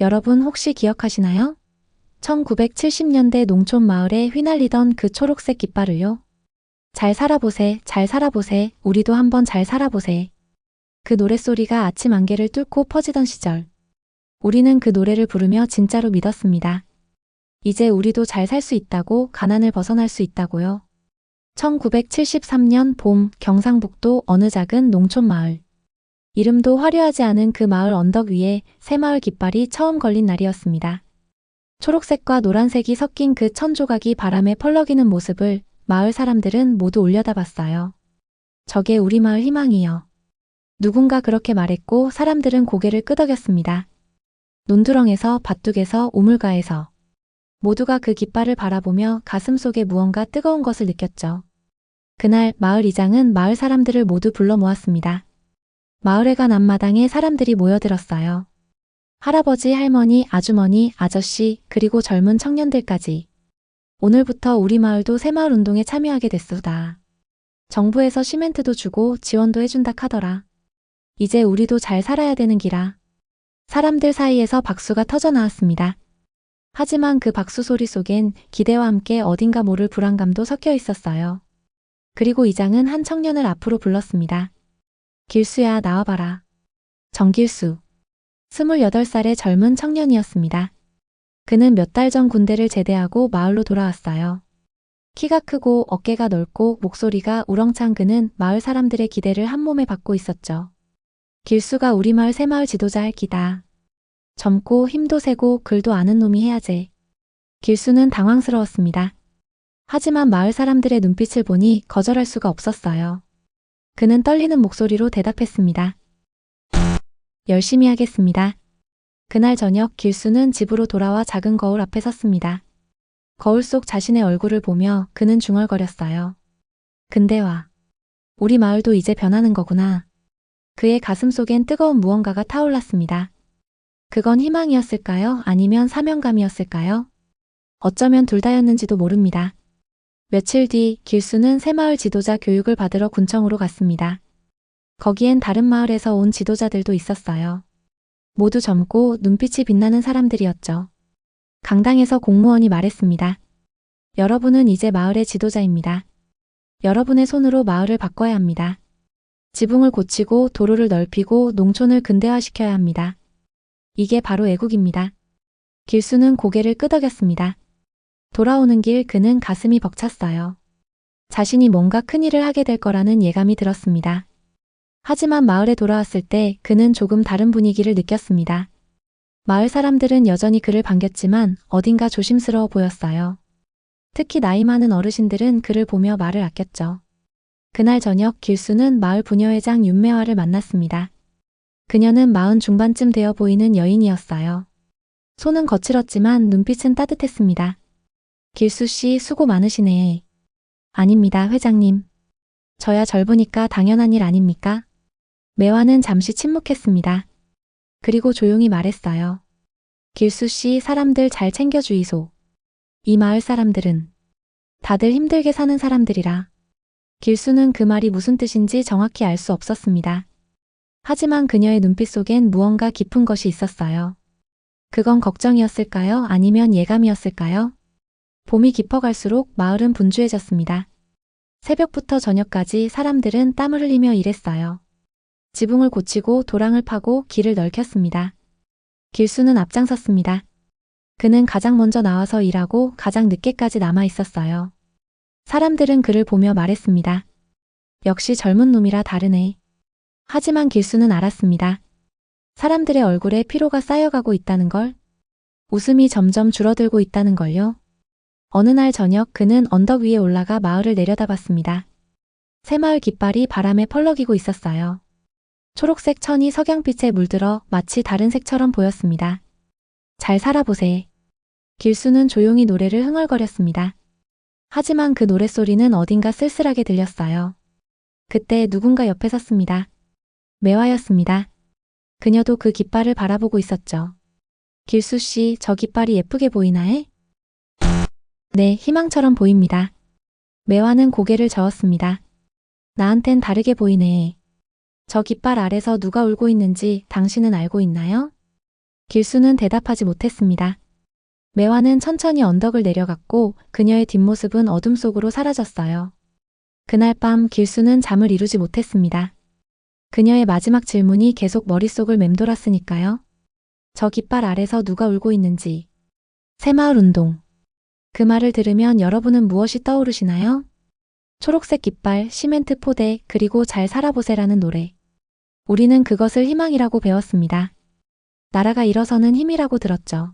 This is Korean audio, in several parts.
여러분 혹시 기억하시나요? 1970년대 농촌 마을에 휘날리던 그 초록색 깃발을요. 잘 살아보세, 잘 살아보세, 우리도 한번 잘 살아보세. 그 노랫소리가 아침 안개를 뚫고 퍼지던 시절. 우리는 그 노래를 부르며 진짜로 믿었습니다. 이제 우리도 잘 살 수 있다고, 가난을 벗어날 수 있다고요. 1973년 봄 경상북도 어느 작은 농촌 마을. 이름도 화려하지 않은 그 마을 언덕 위에 새마을 깃발이 처음 걸린 날이었습니다. 초록색과 노란색이 섞인 그 천조각이 바람에 펄럭이는 모습을 마을 사람들은 모두 올려다봤어요. 저게 우리 마을 희망이요. 누군가 그렇게 말했고 사람들은 고개를 끄덕였습니다. 논두렁에서 밭둑에서 우물가에서 모두가 그 깃발을 바라보며 가슴속에 무언가 뜨거운 것을 느꼈죠. 그날 마을 이장은 마을 사람들을 모두 불러 모았습니다. 마을에 간 앞마당에 사람들이 모여들었어요. 할아버지, 할머니, 아주머니, 아저씨, 그리고 젊은 청년들까지. 오늘부터 우리 마을도 새마을 운동에 참여하게 됐소다. 정부에서 시멘트도 주고 지원도 해준다 카더라. 이제 우리도 잘 살아야 되는 기라. 사람들 사이에서 박수가 터져 나왔습니다. 하지만 그 박수 소리 속엔 기대와 함께 어딘가 모를 불안감도 섞여 있었어요. 그리고 이장은 한 청년을 앞으로 불렀습니다. 길수야, 나와봐라. 정길수. 28살의 젊은 청년이었습니다. 그는 몇 달 전 군대를 제대하고 마을로 돌아왔어요. 키가 크고 어깨가 넓고 목소리가 우렁찬 그는 마을 사람들의 기대를 한 몸에 받고 있었죠. 길수가 우리 마을 새마을 지도자 할 기다. 젊고 힘도 세고 글도 아는 놈이 해야지. 길수는 당황스러웠습니다. 하지만 마을 사람들의 눈빛을 보니 거절할 수가 없었어요. 그는 떨리는 목소리로 대답했습니다. 열심히 하겠습니다. 그날 저녁 길수는 집으로 돌아와 작은 거울 앞에 섰습니다. 거울 속 자신의 얼굴을 보며 그는 중얼거렸어요. 근데 와. 우리 마을도 이제 변하는 거구나. 그의 가슴 속엔 뜨거운 무언가가 타올랐습니다. 그건 희망이었을까요? 아니면 사명감이었을까요? 어쩌면 둘 다였는지도 모릅니다. 며칠 뒤 길수는 새마을 지도자 교육을 받으러 군청으로 갔습니다. 거기엔 다른 마을에서 온 지도자들도 있었어요. 모두 젊고 눈빛이 빛나는 사람들이었죠. 강당에서 공무원이 말했습니다. 여러분은 이제 마을의 지도자입니다. 여러분의 손으로 마을을 바꿔야 합니다. 지붕을 고치고 도로를 넓히고 농촌을 근대화시켜야 합니다. 이게 바로 애국입니다. 길수는 고개를 끄덕였습니다. 돌아오는 길 그는 가슴이 벅찼어요. 자신이 뭔가 큰일을 하게 될 거라는 예감이 들었습니다. 하지만 마을에 돌아왔을 때 그는 조금 다른 분위기를 느꼈습니다. 마을 사람들은 여전히 그를 반겼지만 어딘가 조심스러워 보였어요. 특히 나이 많은 어르신들은 그를 보며 말을 아꼈죠. 그날 저녁 길수는 마을 부녀회장 윤매화를 만났습니다. 그녀는 40 중반쯤 되어 보이는 여인이었어요. 손은 거칠었지만 눈빛은 따뜻했습니다. 길수 씨 수고 많으시네. 아닙니다, 회장님. 저야 젊으니까 당연한 일 아닙니까? 매화는 잠시 침묵했습니다. 그리고 조용히 말했어요. 길수 씨 사람들 잘 챙겨주이소. 이 마을 사람들은 다들 힘들게 사는 사람들이라. 길수는 그 말이 무슨 뜻인지 정확히 알 수 없었습니다. 하지만 그녀의 눈빛 속엔 무언가 깊은 것이 있었어요. 그건 걱정이었을까요? 아니면 예감이었을까요? 봄이 깊어갈수록 마을은 분주해졌습니다. 새벽부터 저녁까지 사람들은 땀을 흘리며 일했어요. 지붕을 고치고 도랑을 파고 길을 넓혔습니다. 길수는 앞장섰습니다. 그는 가장 먼저 나와서 일하고 가장 늦게까지 남아 있었어요. 사람들은 그를 보며 말했습니다. 역시 젊은 놈이라 다르네. 하지만 길수는 알았습니다. 사람들의 얼굴에 피로가 쌓여가고 있다는 걸, 웃음이 점점 줄어들고 있다는 걸요. 어느 날 저녁 그는 언덕 위에 올라가 마을을 내려다봤습니다. 새마을 깃발이 바람에 펄럭이고 있었어요. 초록색 천이 석양빛에 물들어 마치 다른 색처럼 보였습니다. 잘 살아보세. 길수는 조용히 노래를 흥얼거렸습니다. 하지만 그 노랫소리는 어딘가 쓸쓸하게 들렸어요. 그때 누군가 옆에 섰습니다. 매화였습니다. 그녀도 그 깃발을 바라보고 있었죠. 길수 씨, 저 깃발이 예쁘게 보이나에? 네, 희망처럼 보입니다. 매화는 고개를 저었습니다. 나한텐 다르게 보이네. 저 깃발 아래서 누가 울고 있는지 당신은 알고 있나요? 길수는 대답하지 못했습니다. 매화는 천천히 언덕을 내려갔고 그녀의 뒷모습은 어둠 속으로 사라졌어요. 그날 밤 길수는 잠을 이루지 못했습니다. 그녀의 마지막 질문이 계속 머릿속을 맴돌았으니까요. 저 깃발 아래서 누가 울고 있는지. 새마을 운동. 그 말을 들으면 여러분은 무엇이 떠오르시나요? 초록색 깃발, 시멘트 포대, 그리고 잘 살아보세라는 노래. 우리는 그것을 희망이라고 배웠습니다. 나라가 일어서는 힘이라고 들었죠.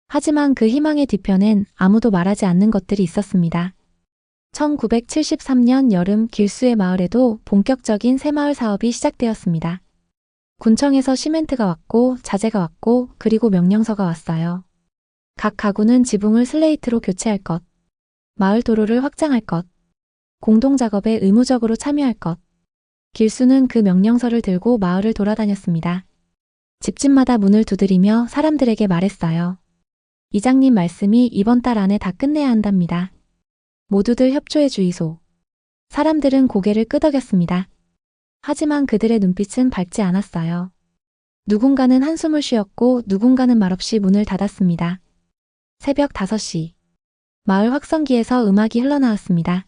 하지만 그 희망의 뒤편엔 아무도 말하지 않는 것들이 있었습니다. 1973년 여름 길수의 마을에도 본격적인 새마을 사업이 시작되었습니다. 군청에서 시멘트가 왔고 자재가 왔고 그리고 명령서가 왔어요. 각 가구는 지붕을 슬레이트로 교체할 것, 마을 도로를 확장할 것, 공동작업에 의무적으로 참여할 것. 길수는 그 명령서를 들고 마을을 돌아다녔습니다. 집집마다 문을 두드리며 사람들에게 말했어요. 이장님 말씀이 이번 달 안에 다 끝내야 한답니다. 모두들 협조해 주이소. 사람들은 고개를 끄덕였습니다. 하지만 그들의 눈빛은 밝지 않았어요. 누군가는 한숨을 쉬었고 누군가는 말없이 문을 닫았습니다. 새벽 5시. 마을 확성기에서 음악이 흘러나왔습니다.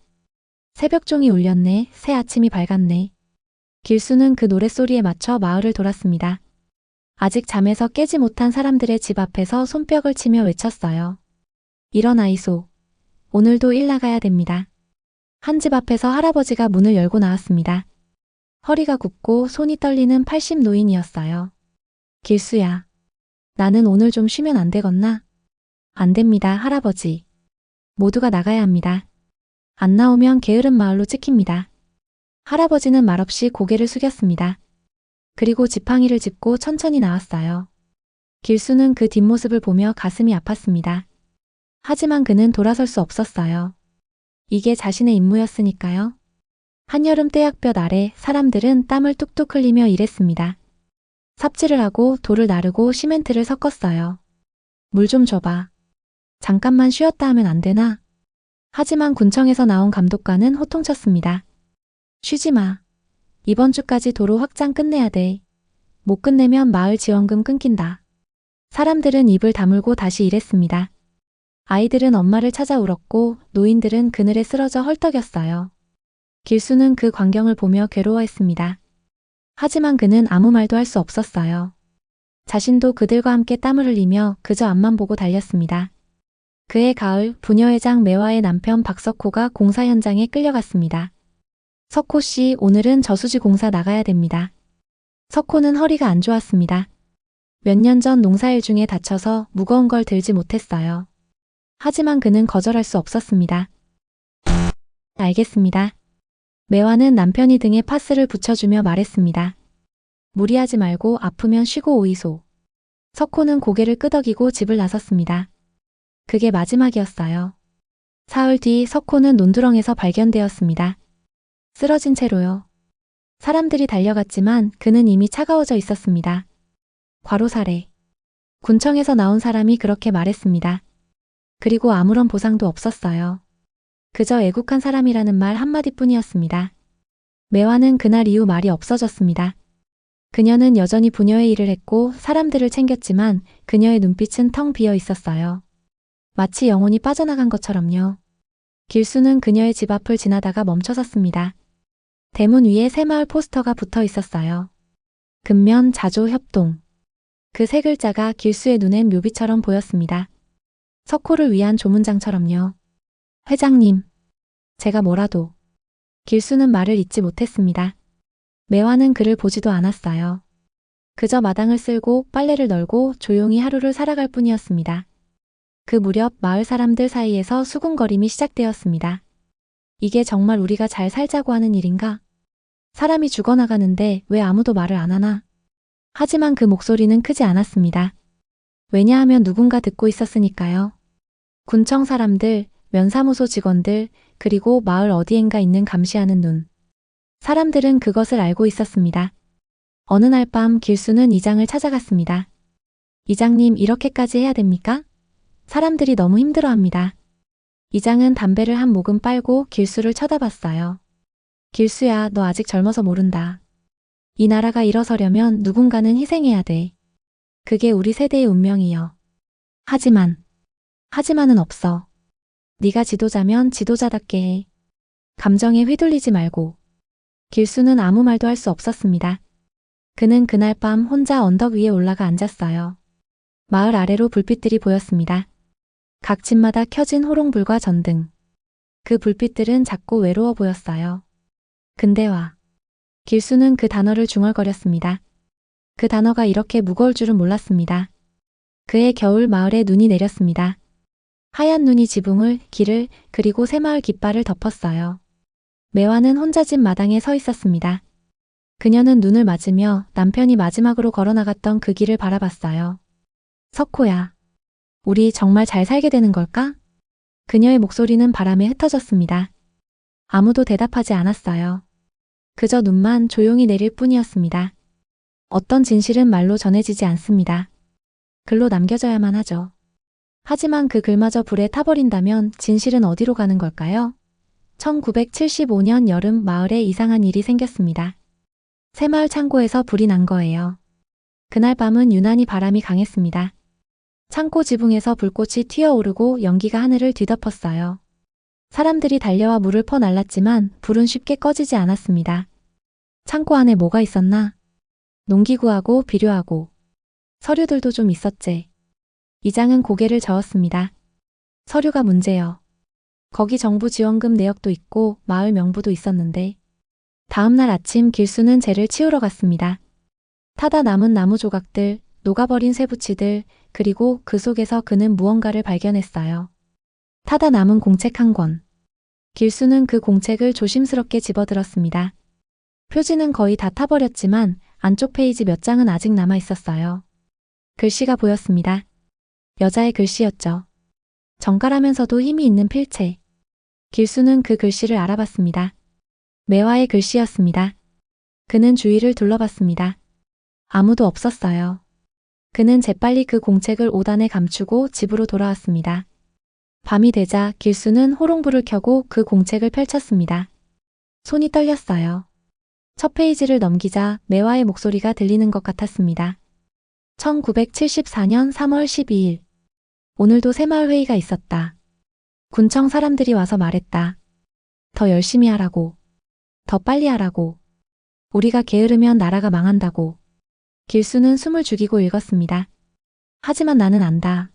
새벽종이 울렸네, 새 아침이 밝았네. 길수는 그 노랫소리에 맞춰 마을을 돌았습니다. 아직 잠에서 깨지 못한 사람들의 집 앞에서 손뼉을 치며 외쳤어요. 일어나이소. 오늘도 일 나가야 됩니다. 한 집 앞에서 할아버지가 문을 열고 나왔습니다. 허리가 굽고 손이 떨리는 80 노인이었어요. 길수야. 나는 오늘 좀 쉬면 안 되겠나? 안 됩니다, 할아버지. 모두가 나가야 합니다. 안 나오면 게으른 마을로 찍힙니다. 할아버지는 말없이 고개를 숙였습니다. 그리고 지팡이를 짚고 천천히 나왔어요. 길수는 그 뒷모습을 보며 가슴이 아팠습니다. 하지만 그는 돌아설 수 없었어요. 이게 자신의 임무였으니까요. 한여름 떼약볕 아래 사람들은 땀을 뚝뚝 흘리며 일했습니다. 삽질을 하고 돌을 나르고 시멘트를 섞었어요. 물 좀 줘봐. 잠깐만 쉬었다 하면 안 되나? 하지만 군청에서 나온 감독관은 호통쳤습니다. 쉬지 마. 이번 주까지 도로 확장 끝내야 돼. 못 끝내면 마을 지원금 끊긴다. 사람들은 입을 다물고 다시 일했습니다. 아이들은 엄마를 찾아 울었고 노인들은 그늘에 쓰러져 헐떡였어요. 길수는 그 광경을 보며 괴로워했습니다. 하지만 그는 아무 말도 할 수 없었어요. 자신도 그들과 함께 땀을 흘리며 그저 앞만 보고 달렸습니다. 그해 가을 부녀회장 매화의 남편 박석호가 공사 현장에 끌려갔습니다. 석호 씨, 오늘은 저수지 공사 나가야 됩니다. 석호는 허리가 안 좋았습니다. 몇 년 전 농사일 중에 다쳐서 무거운 걸 들지 못했어요. 하지만 그는 거절할 수 없었습니다. 알겠습니다. 매화는 남편이 등에 파스를 붙여주며 말했습니다. 무리하지 말고 아프면 쉬고 오이소. 석호는 고개를 끄덕이고 집을 나섰습니다. 그게 마지막이었어요. 사흘 뒤 석호는 논두렁에서 발견되었습니다. 쓰러진 채로요. 사람들이 달려갔지만 그는 이미 차가워져 있었습니다. 과로사례. 군청에서 나온 사람이 그렇게 말했습니다. 그리고 아무런 보상도 없었어요. 그저 애국한 사람이라는 말 한마디뿐이었습니다. 매화는 그날 이후 말이 없어졌습니다. 그녀는 여전히 부녀의 일을 했고 사람들을 챙겼지만 그녀의 눈빛은 텅 비어 있었어요. 마치 영혼이 빠져나간 것처럼요. 길수는 그녀의 집 앞을 지나다가 멈춰섰습니다. 대문 위에 새마을 포스터가 붙어 있었어요. 근면 자조 협동. 그 세 글자가 길수의 눈엔 묘비처럼 보였습니다. 석호를 위한 조문장처럼요. 회장님, 제가 뭐라도. 길수는 말을 잇지 못했습니다. 매화는 그를 보지도 않았어요. 그저 마당을 쓸고 빨래를 널고 조용히 하루를 살아갈 뿐이었습니다. 그 무렵 마을 사람들 사이에서 수군거림이 시작되었습니다. 이게 정말 우리가 잘 살자고 하는 일인가? 사람이 죽어나가는데 왜 아무도 말을 안 하나? 하지만 그 목소리는 크지 않았습니다. 왜냐하면 누군가 듣고 있었으니까요. 군청 사람들, 면사무소 직원들, 그리고 마을 어디엔가 있는 감시하는 눈. 사람들은 그것을 알고 있었습니다. 어느 날 밤 길수는 이장을 찾아갔습니다. 이장님, 이렇게까지 해야 됩니까? 사람들이 너무 힘들어합니다. 이장은 담배를 한 모금 빨고 길수를 쳐다봤어요. 길수야, 너 아직 젊어서 모른다. 이 나라가 일어서려면 누군가는 희생해야 돼. 그게 우리 세대의 운명이여. 하지만은 없어. 네가 지도자면 지도자답게 해. 감정에 휘둘리지 말고. 길수는 아무 말도 할 수 없었습니다. 그는 그날 밤 혼자 언덕 위에 올라가 앉았어요. 마을 아래로 불빛들이 보였습니다. 각 집마다 켜진 호롱불과 전등. 그 불빛들은 작고 외로워 보였어요. 근대화. 길수는 그 단어를 중얼거렸습니다. 그 단어가 이렇게 무거울 줄은 몰랐습니다. 그해 겨울 마을에 눈이 내렸습니다. 하얀 눈이 지붕을, 길을, 그리고 새마을 깃발을 덮었어요. 매화는 혼자 집 마당에 서 있었습니다. 그녀는 눈을 맞으며 남편이 마지막으로 걸어나갔던 그 길을 바라봤어요. 석호야. 우리 정말 잘 살게 되는 걸까? 그녀의 목소리는 바람에 흩어졌습니다. 아무도 대답하지 않았어요. 그저 눈만 조용히 내릴 뿐이었습니다. 어떤 진실은 말로 전해지지 않습니다. 글로 남겨져야만 하죠. 하지만 그 글마저 불에 타버린다면 진실은 어디로 가는 걸까요? 1975년 여름 마을에 이상한 일이 생겼습니다. 새마을 창고에서 불이 난 거예요. 그날 밤은 유난히 바람이 강했습니다. 창고 지붕에서 불꽃이 튀어오르고 연기가 하늘을 뒤덮었어요. 사람들이 달려와 물을 퍼날랐지만 불은 쉽게 꺼지지 않았습니다. 창고 안에 뭐가 있었나? 농기구하고 비료하고 서류들도 좀 있었지. 이장은 고개를 저었습니다. 서류가 문제요. 거기 정부 지원금 내역도 있고 마을 명부도 있었는데. 다음 날 아침 길수는 재를 치우러 갔습니다. 타다 남은 나무 조각들, 녹아버린 쇠붙이들, 그리고 그 속에서 그는 무언가를 발견했어요. 타다 남은 공책 한 권. 길수는 그 공책을 조심스럽게 집어들었습니다. 표지는 거의 다 타버렸지만 안쪽 페이지 몇 장은 아직 남아 있었어요. 글씨가 보였습니다. 여자의 글씨였죠. 정갈하면서도 힘이 있는 필체. 길수는 그 글씨를 알아봤습니다. 매화의 글씨였습니다. 그는 주위를 둘러봤습니다. 아무도 없었어요. 그는 재빨리 그 공책을 오단에 감추고 집으로 돌아왔습니다. 밤이 되자 길수는 호롱불을 켜고 그 공책을 펼쳤습니다. 손이 떨렸어요. 첫 페이지를 넘기자 매화의 목소리가 들리는 것 같았습니다. 1974년 3월 12일. 오늘도 새마을 회의가 있었다. 군청 사람들이 와서 말했다. 더 열심히 하라고. 더 빨리 하라고. 우리가 게으르면 나라가 망한다고. 길수는 숨을 죽이고 읽었습니다. 하지만 나는 안다.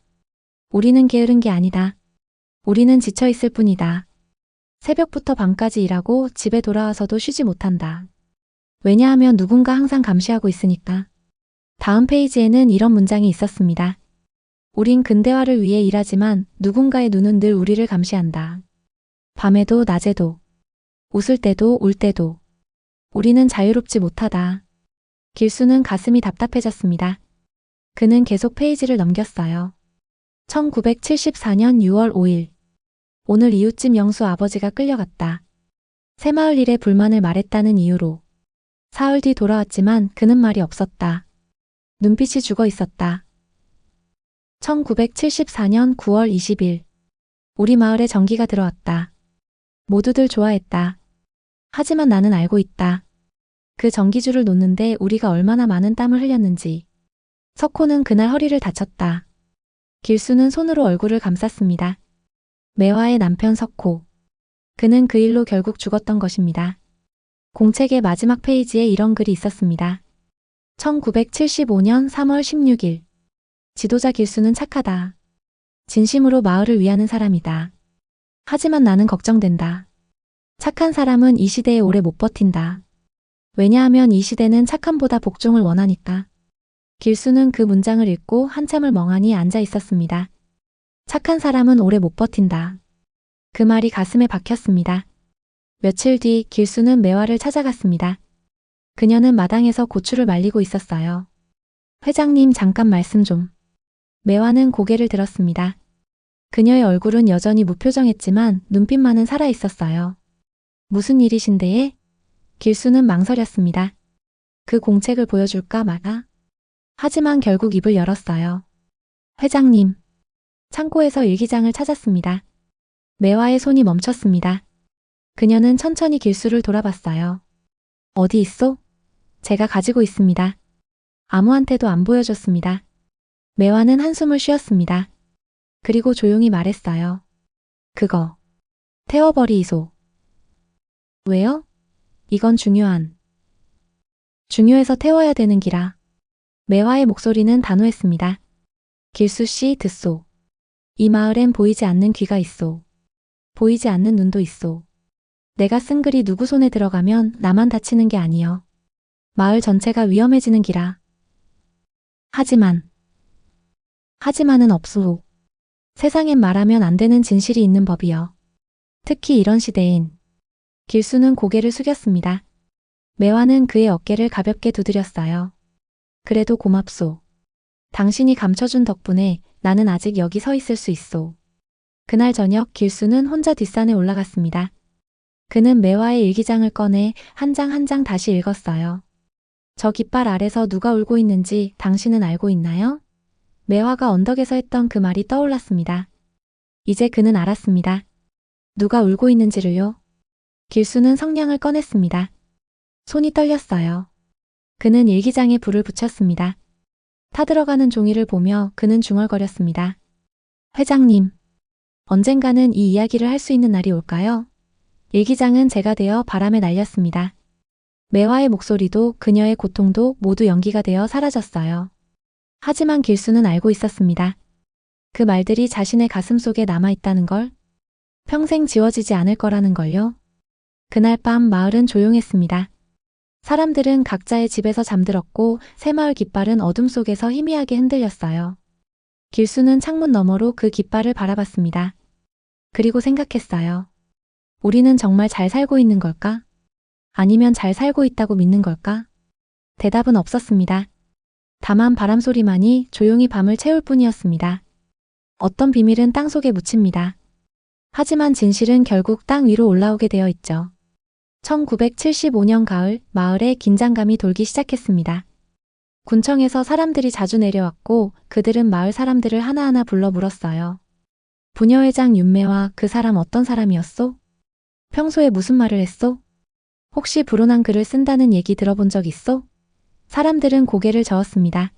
우리는 게으른 게 아니다. 우리는 지쳐있을 뿐이다. 새벽부터 밤까지 일하고 집에 돌아와서도 쉬지 못한다. 왜냐하면 누군가 항상 감시하고 있으니까. 다음 페이지에는 이런 문장이 있었습니다. 우린 근대화를 위해 일하지만 누군가의 눈은 늘 우리를 감시한다. 밤에도 낮에도. 웃을 때도 울 때도. 우리는 자유롭지 못하다. 길수는 가슴이 답답해졌습니다. 그는 계속 페이지를 넘겼어요. 1974년 6월 5일. 오늘 이웃집 영수 아버지가 끌려갔다. 새마을 일에 불만을 말했다는 이유로. 사흘 뒤 돌아왔지만 그는 말이 없었다. 눈빛이 죽어 있었다. 1974년 9월 20일. 우리 마을에 전기가 들어왔다. 모두들 좋아했다. 하지만 나는 알고 있다. 그 전기줄을 놓는데 우리가 얼마나 많은 땀을 흘렸는지. 석호는 그날 허리를 다쳤다. 길수는 손으로 얼굴을 감쌌습니다. 매화의 남편 석호. 그는 그 일로 결국 죽었던 것입니다. 공책의 마지막 페이지에 이런 글이 있었습니다. 1975년 3월 16일. 지도자 길수는 착하다. 진심으로 마을을 위하는 사람이다. 하지만 나는 걱정된다. 착한 사람은 이 시대에 오래 못 버틴다. 왜냐하면 이 시대는 착함보다 복종을 원하니까. 길수는 그 문장을 읽고 한참을 멍하니 앉아 있었습니다. 착한 사람은 오래 못 버틴다. 그 말이 가슴에 박혔습니다. 며칠 뒤 길수는 매화를 찾아갔습니다. 그녀는 마당에서 고추를 말리고 있었어요. 회장님 잠깐 말씀 좀. 매화는 고개를 들었습니다. 그녀의 얼굴은 여전히 무표정했지만 눈빛만은 살아있었어요. 무슨 일이신데에? 길수는 망설였습니다. 그 공책을 보여줄까 말까? 하지만 결국 입을 열었어요. 회장님. 창고에서 일기장을 찾았습니다. 매화의 손이 멈췄습니다. 그녀는 천천히 길수를 돌아봤어요. 어디 있어? 제가 가지고 있습니다. 아무한테도 안 보여줬습니다. 매화는 한숨을 쉬었습니다. 그리고 조용히 말했어요. 그거 태워버리이소. 왜요? 이건 중요해서 태워야 되는 기라. 매화의 목소리는 단호했습니다. 길수씨 듣소. 이 마을엔 보이지 않는 귀가 있소. 보이지 않는 눈도 있소. 내가 쓴 글이 누구 손에 들어가면 나만 다치는 게 아니여. 마을 전체가 위험해지는 기라. 하지만은 없소. 세상엔 말하면 안 되는 진실이 있는 법이여. 특히 이런 시대엔. 길수는 고개를 숙였습니다. 매화는 그의 어깨를 가볍게 두드렸어요. 그래도 고맙소. 당신이 감춰준 덕분에 나는 아직 여기 서 있을 수 있소. 그날 저녁 길수는 혼자 뒷산에 올라갔습니다. 그는 매화의 일기장을 꺼내 한 장 한 장 다시 읽었어요. 저 깃발 아래서 누가 울고 있는지 당신은 알고 있나요? 매화가 언덕에서 했던 그 말이 떠올랐습니다. 이제 그는 알았습니다. 누가 울고 있는지를요? 길수는 성냥을 꺼냈습니다. 손이 떨렸어요. 그는 일기장에 불을 붙였습니다. 타들어가는 종이를 보며 그는 중얼거렸습니다. 회장님, 언젠가는 이 이야기를 할 수 있는 날이 올까요? 일기장은 재가 되어 바람에 날렸습니다. 매화의 목소리도 그녀의 고통도 모두 연기가 되어 사라졌어요. 하지만 길수는 알고 있었습니다. 그 말들이 자신의 가슴 속에 남아있다는 걸, 평생 지워지지 않을 거라는 걸요. 그날 밤 마을은 조용했습니다. 사람들은 각자의 집에서 잠들었고 새마을 깃발은 어둠 속에서 희미하게 흔들렸어요. 길수는 창문 너머로 그 깃발을 바라봤습니다. 그리고 생각했어요. 우리는 정말 잘 살고 있는 걸까? 아니면 잘 살고 있다고 믿는 걸까? 대답은 없었습니다. 다만 바람소리만이 조용히 밤을 채울 뿐이었습니다. 어떤 비밀은 땅속에 묻힙니다. 하지만 진실은 결국 땅 위로 올라오게 되어 있죠. 1975년 가을, 마을에 긴장감이 돌기 시작했습니다. 군청에서 사람들이 자주 내려왔고 그들은 마을 사람들을 하나하나 불러 물었어요. 부녀회장 윤매화 그 사람 어떤 사람이었소? 평소에 무슨 말을 했소? 혹시 불온한 글을 쓴다는 얘기 들어본 적 있소? 사람들은 고개를 저었습니다.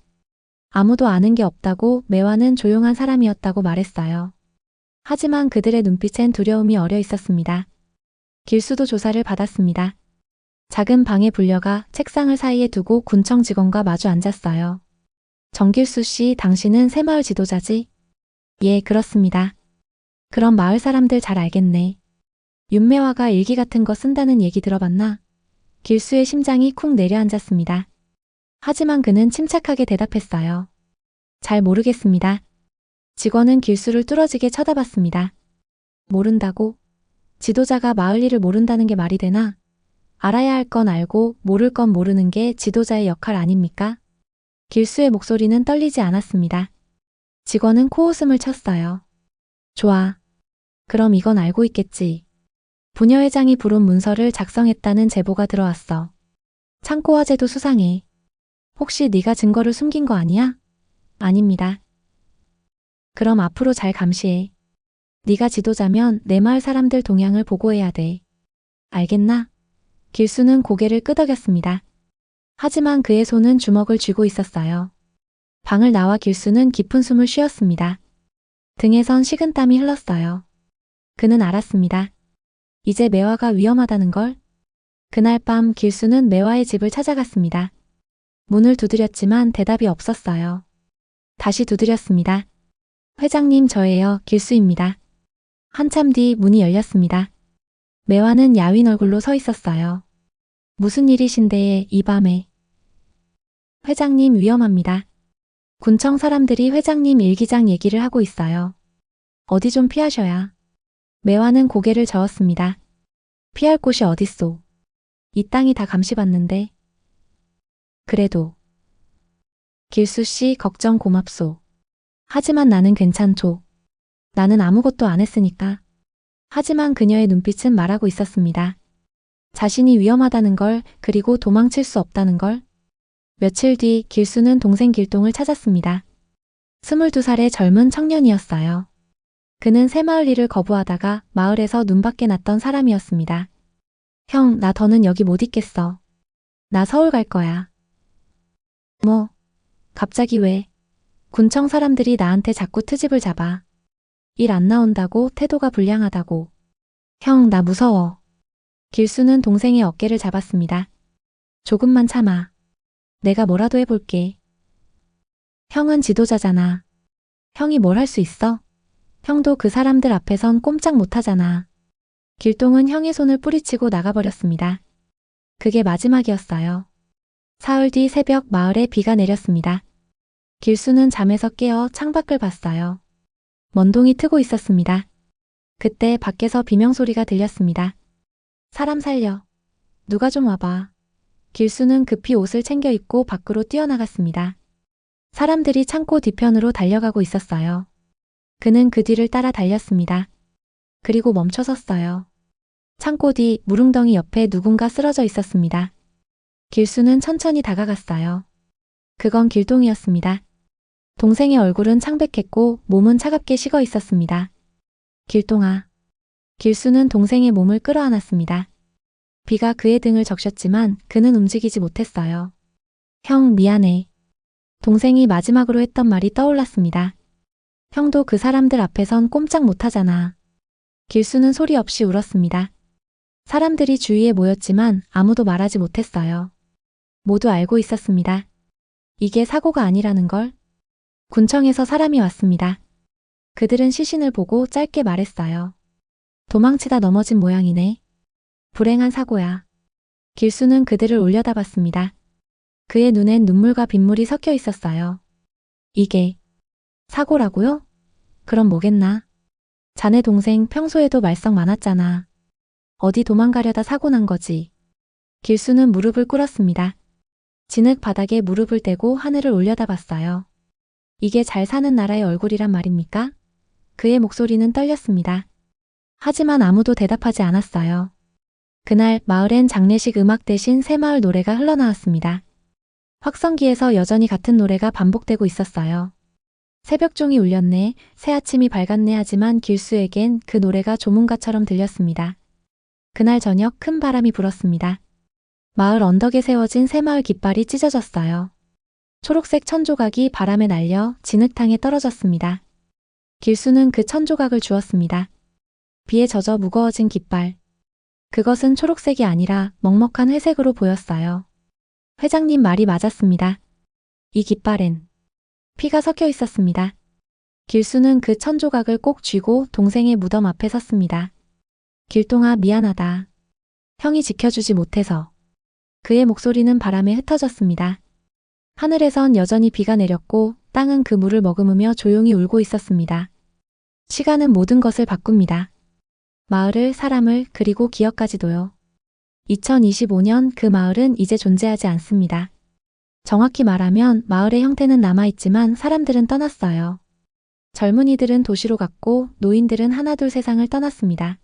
아무도 아는 게 없다고 매화는 조용한 사람이었다고 말했어요. 하지만 그들의 눈빛엔 두려움이 어려 있었습니다. 길수도 조사를 받았습니다. 작은 방에 불려가 책상을 사이에 두고 군청 직원과 마주 앉았어요. 정길수 씨, 당신은 새마을 지도자지? 예, 그렇습니다. 그럼 마을 사람들 잘 알겠네. 윤매화가 일기 같은 거 쓴다는 얘기 들어봤나? 길수의 심장이 쿵 내려앉았습니다. 하지만 그는 침착하게 대답했어요. 잘 모르겠습니다. 직원은 길수를 뚫어지게 쳐다봤습니다. 모른다고? 지도자가 마을 일을 모른다는 게 말이 되나? 알아야 할 건 알고 모를 건 모르는 게 지도자의 역할 아닙니까? 길수의 목소리는 떨리지 않았습니다. 직원은 코웃음을 쳤어요. 좋아. 그럼 이건 알고 있겠지. 부녀회장이 부른 문서를 작성했다는 제보가 들어왔어. 창고 화재도 수상해. 혹시 네가 증거를 숨긴 거 아니야? 아닙니다. 그럼 앞으로 잘 감시해. 네가 지도자면 내 마을 사람들 동향을 보고해야 돼. 알겠나? 길수는 고개를 끄덕였습니다. 하지만 그의 손은 주먹을 쥐고 있었어요. 방을 나와 길수는 깊은 숨을 쉬었습니다. 등에선 식은땀이 흘렀어요. 그는 알았습니다. 이제 매화가 위험하다는 걸. 그날 밤 길수는 매화의 집을 찾아갔습니다. 문을 두드렸지만 대답이 없었어요. 다시 두드렸습니다. 회장님, 저예요. 길수입니다. 한참 뒤 문이 열렸습니다. 매화는 야윈 얼굴로 서 있었어요. 무슨 일이신데 이 밤에? 회장님, 위험합니다. 군청 사람들이 회장님 일기장 얘기를 하고 있어요. 어디 좀 피하셔야. 매화는 고개를 저었습니다. 피할 곳이 어딨소. 이 땅이 다 감시받는데. 그래도. 길수씨, 걱정 고맙소. 하지만 나는 괜찮죠. 나는 아무것도 안 했으니까. 하지만 그녀의 눈빛은 말하고 있었습니다. 자신이 위험하다는 걸, 그리고 도망칠 수 없다는 걸. 며칠 뒤 길수는 동생 길동을 찾았습니다. 22살의 젊은 청년이었어요. 그는 새마을 일을 거부하다가 마을에서 눈밖에 났던 사람이었습니다. 형, 나 더는 여기 못 있겠어. 나 서울 갈 거야. 뭐? 갑자기 왜? 군청 사람들이 나한테 자꾸 트집을 잡아. 일 안 나온다고, 태도가 불량하다고. 형, 나 무서워. 길수는 동생의 어깨를 잡았습니다. 조금만 참아. 내가 뭐라도 해볼게. 형은 지도자잖아. 형이 뭘 할 수 있어? 형도 그 사람들 앞에선 꼼짝 못하잖아. 길동은 형의 손을 뿌리치고 나가버렸습니다. 그게 마지막이었어요. 사흘 뒤 새벽 마을에 비가 내렸습니다. 길수는 잠에서 깨어 창밖을 봤어요. 먼동이 트고 있었습니다. 그때 밖에서 비명소리가 들렸습니다. 사람 살려. 누가 좀 와봐. 길수는 급히 옷을 챙겨 입고 밖으로 뛰어나갔습니다. 사람들이 창고 뒤편으로 달려가고 있었어요. 그는 그 뒤를 따라 달렸습니다. 그리고 멈춰 섰어요. 창고 뒤 무릉덩이 옆에 누군가 쓰러져 있었습니다. 길수는 천천히 다가갔어요. 그건 길동이었습니다. 동생의 얼굴은 창백했고 몸은 차갑게 식어 있었습니다. 길동아. 길수는 동생의 몸을 끌어안았습니다. 비가 그의 등을 적셨지만 그는 움직이지 못했어요. 형, 미안해. 동생이 마지막으로 했던 말이 떠올랐습니다. 형도 그 사람들 앞에선 꼼짝 못하잖아. 길수는 소리 없이 울었습니다. 사람들이 주위에 모였지만 아무도 말하지 못했어요. 모두 알고 있었습니다. 이게 사고가 아니라는 걸. 군청에서 사람이 왔습니다. 그들은 시신을 보고 짧게 말했어요. 도망치다 넘어진 모양이네. 불행한 사고야. 길수는 그들을 올려다봤습니다. 그의 눈엔 눈물과 빗물이 섞여 있었어요. 이게 사고라고요? 그럼 뭐겠나? 자네 동생 평소에도 말썽 많았잖아. 어디 도망가려다 사고 난 거지. 길수는 무릎을 꿇었습니다. 진흙 바닥에 무릎을 대고 하늘을 올려다봤어요. 이게 잘 사는 나라의 얼굴이란 말입니까? 그의 목소리는 떨렸습니다. 하지만 아무도 대답하지 않았어요. 그날 마을엔 장례식 음악 대신 새마을 노래가 흘러나왔습니다. 확성기에서 여전히 같은 노래가 반복되고 있었어요. 새벽종이 울렸네, 새아침이 밝았네 하지만 길수에겐 그 노래가 조문가처럼 들렸습니다. 그날 저녁 큰 바람이 불었습니다. 마을 언덕에 세워진 새마을 깃발이 찢어졌어요. 초록색 천조각이 바람에 날려 진흙탕에 떨어졌습니다. 길수는 그 천조각을 주었습니다. 비에 젖어 무거워진 깃발. 그것은 초록색이 아니라 먹먹한 회색으로 보였어요. 회장님 말이 맞았습니다. 이 깃발엔 피가 섞여 있었습니다. 길수는 그 천조각을 꼭 쥐고 동생의 무덤 앞에 섰습니다. 길동아, 미안하다. 형이 지켜주지 못해서. 그의 목소리는 바람에 흩어졌습니다. 하늘에선 여전히 비가 내렸고 땅은 그 물을 머금으며 조용히 울고 있었습니다. 시간은 모든 것을 바꿉니다. 마을을, 사람을, 그리고 기억까지도요. 2025년 그 마을은 이제 존재하지 않습니다. 정확히 말하면 마을의 형태는 남아있지만 사람들은 떠났어요. 젊은이들은 도시로 갔고 노인들은 하나둘 세상을 떠났습니다.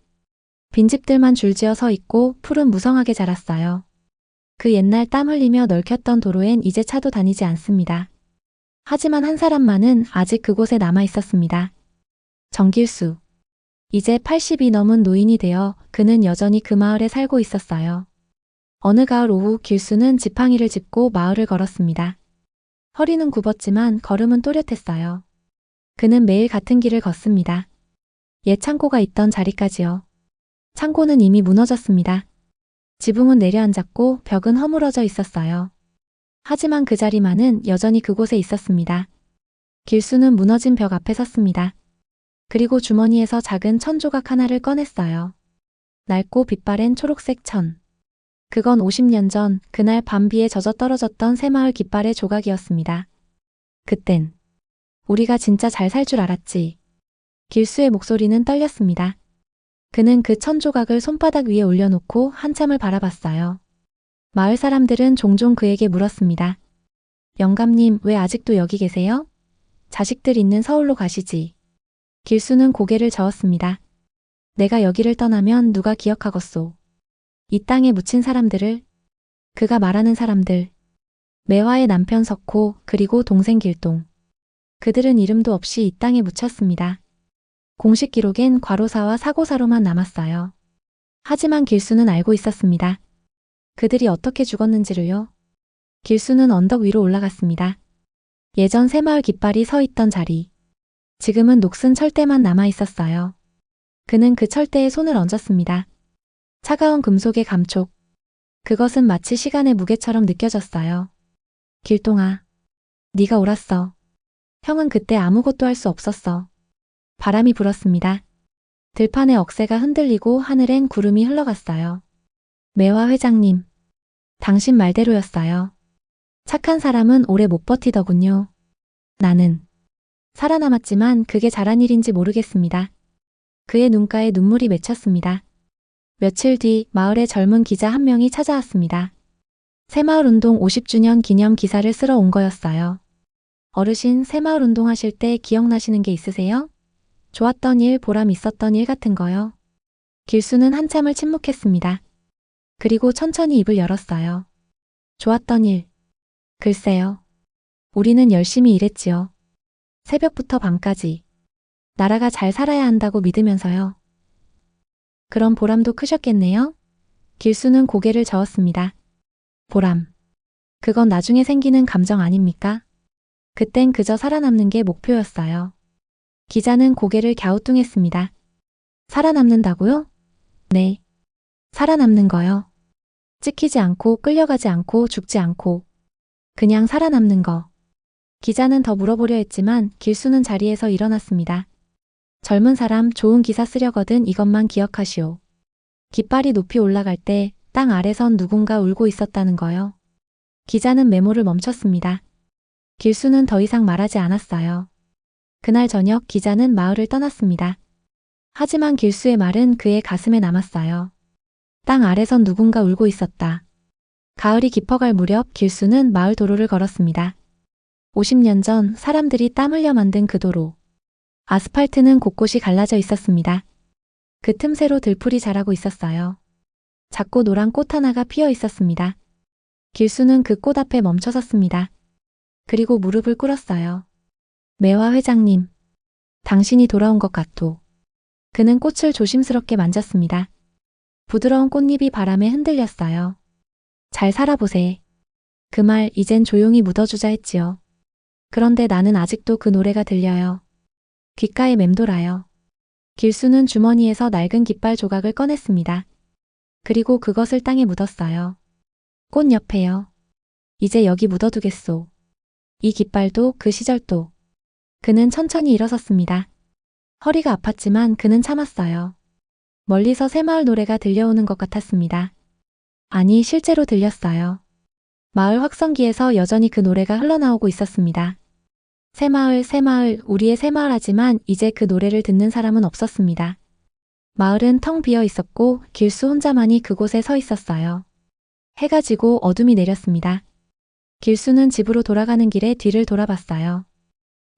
빈집들만 줄지어 서 있고 풀은 무성하게 자랐어요. 그 옛날 땀 흘리며 널켰던 도로엔 이제 차도 다니지 않습니다. 하지만 한 사람만은 아직 그곳에 남아 있었습니다. 정길수. 이제 80이 넘은 노인이 되어 그는 여전히 그 마을에 살고 있었어요. 어느 가을 오후 길수는 지팡이를 짚고 마을을 걸었습니다. 허리는 굽었지만 걸음은 또렷했어요. 그는 매일 같은 길을 걷습니다. 옛 창고가 있던 자리까지요. 창고는 이미 무너졌습니다. 지붕은 내려앉았고 벽은 허물어져 있었어요. 하지만 그 자리만은 여전히 그곳에 있었습니다. 길수는 무너진 벽 앞에 섰습니다. 그리고 주머니에서 작은 천조각 하나를 꺼냈어요. 낡고 빛바랜 초록색 천. 그건 50년 전 그날 밤비에 젖어 떨어졌던 새마을 깃발의 조각이었습니다. 그땐 우리가 진짜 잘 살 줄 알았지. 길수의 목소리는 떨렸습니다. 그는 그 천조각을 손바닥 위에 올려놓고 한참을 바라봤어요. 마을 사람들은 종종 그에게 물었습니다. 영감님, 왜 아직도 여기 계세요? 자식들 있는 서울로 가시지. 길수는 고개를 저었습니다. 내가 여기를 떠나면 누가 기억하겠소. 이 땅에 묻힌 사람들을, 그가 말하는 사람들, 매화의 남편 석호 그리고 동생 길동. 그들은 이름도 없이 이 땅에 묻혔습니다. 공식 기록엔 과로사와 사고사로만 남았어요. 하지만 길수는 알고 있었습니다. 그들이 어떻게 죽었는지를요. 길수는 언덕 위로 올라갔습니다. 예전 새마을 깃발이 서 있던 자리. 지금은 녹슨 철대만 남아 있었어요. 그는 그 철대에 손을 얹었습니다. 차가운 금속의 감촉. 그것은 마치 시간의 무게처럼 느껴졌어요. 길동아, 네가 옳았어. 형은 그때 아무것도 할 수 없었어. 바람이 불었습니다. 들판의 억새가 흔들리고 하늘엔 구름이 흘러갔어요. 매화 회장님, 당신 말대로였어요. 착한 사람은 오래 못 버티더군요. 나는 살아남았지만 그게 잘한 일인지 모르겠습니다. 그의 눈가에 눈물이 맺혔습니다. 며칠 뒤 마을에 젊은 기자 한 명이 찾아왔습니다. 새마을운동 50주년 기념 기사를 쓰러 온 거였어요. 어르신, 새마을운동 하실 때 기억나시는 게 있으세요? 좋았던 일, 보람 있었던 일 같은 거요. 길수는 한참을 침묵했습니다. 그리고 천천히 입을 열었어요. 좋았던 일. 글쎄요. 우리는 열심히 일했지요. 새벽부터 밤까지. 나라가 잘 살아야 한다고 믿으면서요. 그럼 보람도 크셨겠네요? 길수는 고개를 저었습니다. 보람. 그건 나중에 생기는 감정 아닙니까? 그땐 그저 살아남는 게 목표였어요. 기자는 고개를 갸우뚱했습니다. 살아남는다고요? 네. 살아남는 거요. 찍히지 않고 끌려가지 않고 죽지 않고 그냥 살아남는 거. 기자는 더 물어보려 했지만 길수는 자리에서 일어났습니다. 젊은 사람, 좋은 기사 쓰려거든 이것만 기억하시오. 깃발이 높이 올라갈 때 땅 아래선 누군가 울고 있었다는 거요. 기자는 메모를 멈췄습니다. 길수는 더 이상 말하지 않았어요. 그날 저녁 기자는 마을을 떠났습니다. 하지만 길수의 말은 그의 가슴에 남았어요. 땅 아래선 누군가 울고 있었다. 가을이 깊어갈 무렵 길수는 마을 도로를 걸었습니다. 50년 전 사람들이 땀 흘려 만든 그 도로. 아스팔트는 곳곳이 갈라져 있었습니다. 그 틈새로 들풀이 자라고 있었어요. 작고 노란 꽃 하나가 피어 있었습니다. 길수는 그 꽃 앞에 멈춰 섰습니다. 그리고 무릎을 꿇었어요. 매화 회장님, 당신이 돌아온 것 같오. 그는 꽃을 조심스럽게 만졌습니다. 부드러운 꽃잎이 바람에 흔들렸어요. 잘 살아보세. 그 말 이젠 조용히 묻어주자 했지요. 그런데 나는 아직도 그 노래가 들려요. 귓가에 맴돌아요. 길수는 주머니에서 낡은 깃발 조각을 꺼냈습니다. 그리고 그것을 땅에 묻었어요. 꽃 옆에요. 이제 여기 묻어두겠소. 이 깃발도 그 시절도. 그는 천천히 일어섰습니다. 허리가 아팠지만 그는 참았어요. 멀리서 새마을 노래가 들려오는 것 같았습니다. 아니, 실제로 들렸어요. 마을 확성기에서 여전히 그 노래가 흘러나오고 있었습니다. 새마을, 새마을, 우리의 새마을 하지만 이제 그 노래를 듣는 사람은 없었습니다. 마을은 텅 비어 있었고 길수 혼자만이 그곳에 서 있었어요. 해가 지고 어둠이 내렸습니다. 길수는 집으로 돌아가는 길에 뒤를 돌아봤어요.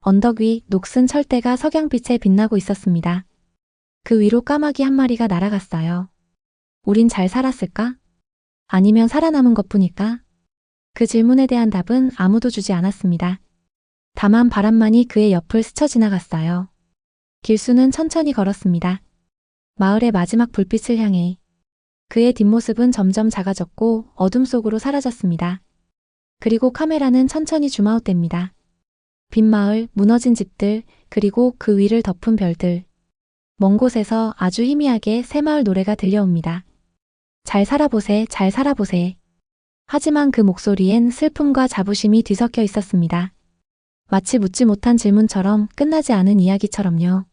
언덕 위 녹슨 철대가 석양빛에 빛나고 있었습니다. 그 위로 까마귀 한 마리가 날아갔어요. 우린 잘 살았을까? 아니면 살아남은 것뿐일까? 그 질문에 대한 답은 아무도 주지 않았습니다. 다만 바람만이 그의 옆을 스쳐 지나갔어요. 길수는 천천히 걸었습니다. 마을의 마지막 불빛을 향해. 그의 뒷모습은 점점 작아졌고 어둠 속으로 사라졌습니다. 그리고 카메라는 천천히 줌아웃됩니다. 빈 마을, 무너진 집들, 그리고 그 위를 덮은 별들. 먼 곳에서 아주 희미하게 새마을 노래가 들려옵니다. 잘 살아보세, 잘 살아보세. 하지만 그 목소리엔 슬픔과 자부심이 뒤섞여 있었습니다. 마치 묻지 못한 질문처럼 끝나지 않은 이야기처럼요.